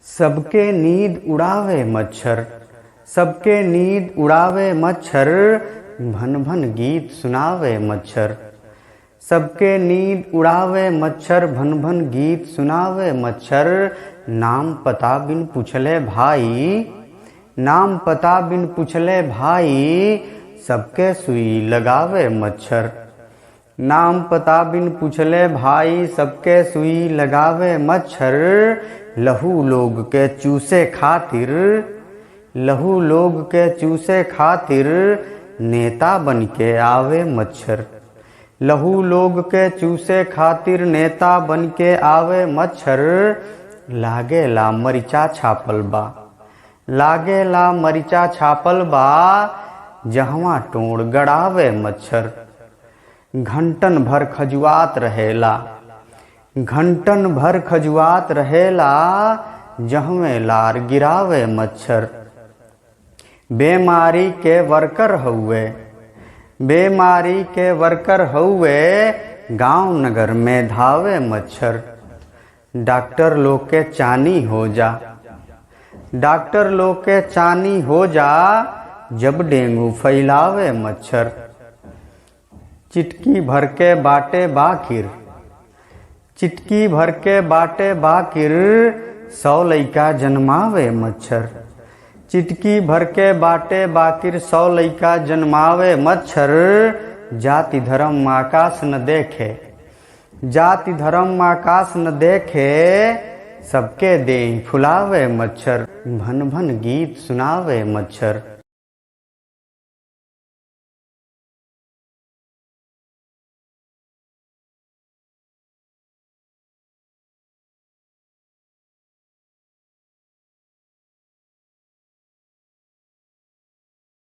सबके नींद उड़ावे मच्छर, सबके नींद उड़ावे मच्छर, भन भन गीत सुनावे मच्छर। सबके नींद उड़ावे मच्छर, भन भन गीत सुनावे मच्छर। नाम पता बिन पूछले भाई, नाम पता बिन पूछले भाई, सबके सुई लगावे मच्छर। नाम पता बिन पूछले भाई, सबके सुई लगावे मच्छर। लहू लोग के चूसे खातिर, लहू लोग के चूसे खातिर, नेता बन के आवे मच्छर। लहू लोग के चूसे खातिर, नेता बन के आवे मच्छर। लागेला मरिचा छापल बा, लागेला मरिचा छापल बा, जहवा टोड़ गड़ावे मच्छर। घंटन भर खजुआत रहेला, घंटन भर खजुआत रहेला, जहवे लार गिरावे मच्छर। बेमारी के वर्कर हउए, बेमारी के वर्कर हउए, गांव नगर में धावे मच्छर। डॉक्टर लोग के चानी हो जा, डॉक्टर लोग के चानी हो जा, जब डेंगू फैलावे मच्छर। चिटकी भर के बाटे बाकिर, चिटकी भर के बाटे बाकिर, 100 लइका जन्मावे मच्छर। चिटकी भर के बाटे बाकिर, 100 लइका जन्मावे मच्छर। जाति धर्म आकाश न देखे, जाति धर्म आकाश न देखे, सबके देह फुलावे मच्छर। भन भन गीत सुनावे मच्छर।